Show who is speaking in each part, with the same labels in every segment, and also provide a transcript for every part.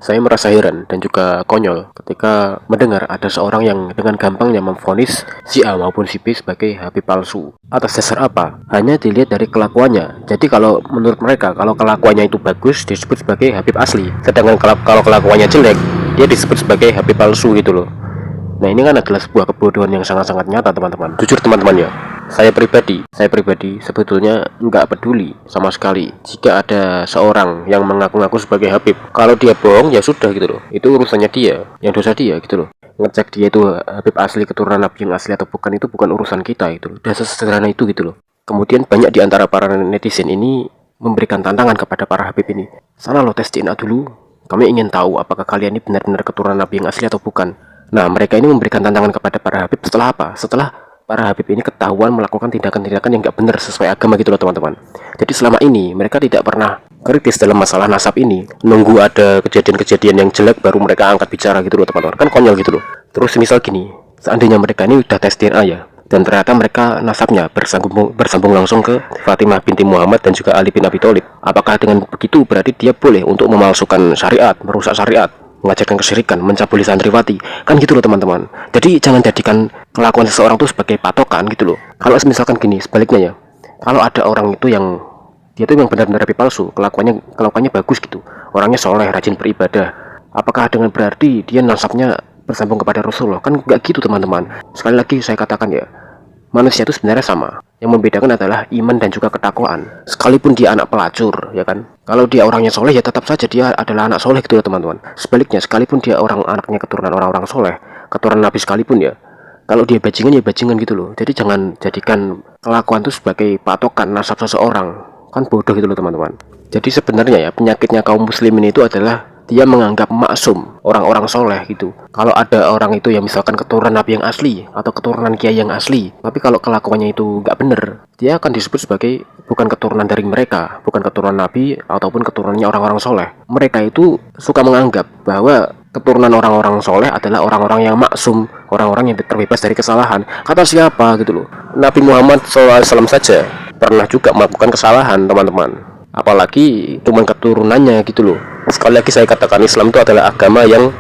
Speaker 1: Saya merasa heran dan juga konyol ketika mendengar ada seorang yang dengan gampangnya memvonis si A maupun si B sebagai Habib palsu. Atas dasar apa? Hanya dilihat dari kelakuannya. Jadi kalau menurut mereka, kalau kelakuannya itu bagus disebut sebagai Habib asli. Sedangkan kalau kelakuannya jelek, dia disebut sebagai Habib palsu gitu loh. Nah, ini kan adalah sebuah kebodohan yang sangat-sangat nyata, teman-teman. Jujur teman-teman ya, saya pribadi sebetulnya nggak peduli sama sekali jika ada seorang yang mengaku-ngaku sebagai Habib. Kalau dia bohong ya sudah gitu loh, itu urusannya dia, yang dosa dia gitu loh. Ngecek dia itu Habib asli, keturunan Nabi yang asli atau bukan, itu bukan urusan kita gitu loh. Dan sesederhana itu gitu loh. Kemudian banyak di antara para netizen ini memberikan tantangan kepada para Habib ini. Sana lo tes DNA dulu, kami ingin tahu apakah kalian ini benar-benar keturunan Nabi yang asli atau bukan. Nah, mereka ini memberikan tantangan kepada para Habib setelah apa? Setelah para Habib ini ketahuan melakukan tindakan-tindakan yang nggak benar sesuai agama gitu loh, teman-teman. Jadi selama ini mereka tidak pernah kritis dalam masalah nasab ini. Nunggu ada kejadian-kejadian yang jelek baru mereka angkat bicara gitu loh, teman-teman. Kan konyol gitu loh. Terus misal gini, seandainya mereka ini udah tes DNA ya, dan ternyata mereka nasabnya bersambung langsung ke Fatimah binti Muhammad dan juga Ali bin Abi Thalib. Apakah dengan begitu berarti dia boleh untuk memalsukan syariat, merusak syariat, mengajarkan kesyirikan, mencabuli santriwati, kan gitu loh, teman-teman. Jadi jangan jadikan kelakuan seseorang tuh sebagai patokan gitu loh. Kalau misalkan gini, sebaliknya ya, kalau ada orang itu yang dia tuh yang benar-benar Habib palsu, kelakuannya bagus gitu, orangnya soleh, rajin beribadah, apakah dengan berarti dia nasabnya bersambung kepada Rasulullah? Kan nggak gitu, teman-teman. Sekali lagi saya katakan ya, manusia itu sebenarnya sama. Yang membedakan adalah iman dan juga ketakwaan. Sekalipun dia anak pelacur, ya kan? Kalau dia orangnya soleh, ya tetap saja dia adalah anak soleh gitu loh, teman-teman. Sebaliknya, sekalipun dia anaknya keturunan orang-orang soleh, keturunan Nabi sekalipun ya, kalau dia bajingan ya bajingan gitu loh. Jadi jangan jadikan kelakuan itu sebagai patokan nasab seseorang. Kan bodoh gitu loh, teman-teman. Jadi sebenarnya ya, penyakitnya kaum muslimin itu adalah dia menganggap maksum orang-orang soleh gitu. Kalau ada orang itu yang misalkan keturunan Nabi yang asli atau keturunan Kiai yang asli, tapi kalau kelakuannya itu nggak bener, dia akan disebut sebagai bukan keturunan dari mereka, bukan keturunan Nabi ataupun keturunannya orang-orang soleh. Mereka itu suka menganggap bahwa keturunan orang-orang soleh adalah orang-orang yang maksum, orang-orang yang terbebas dari kesalahan. Kata siapa gitu loh? Nabi Muhammad SAW saja pernah juga melakukan kesalahan, teman-teman. Apalagi cuman keturunannya gitu loh. Sekali lagi saya katakan, Islam itu adalah agama yang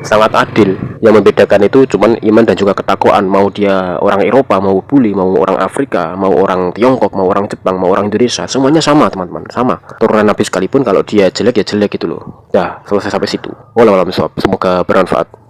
Speaker 1: sangat adil. Yang membedakan itu cuman iman dan juga ketakwaan. Mau dia orang Eropa, mau bule, mau orang Afrika, mau orang Tiongkok, mau orang Jepang, mau orang Indonesia, semuanya sama, teman-teman, sama. Keturunan Nabi sekalipun kalau dia jelek ya jelek gitu loh. Dah, selesai sampai situ. Wallahualam bishawab. Semoga bermanfaat.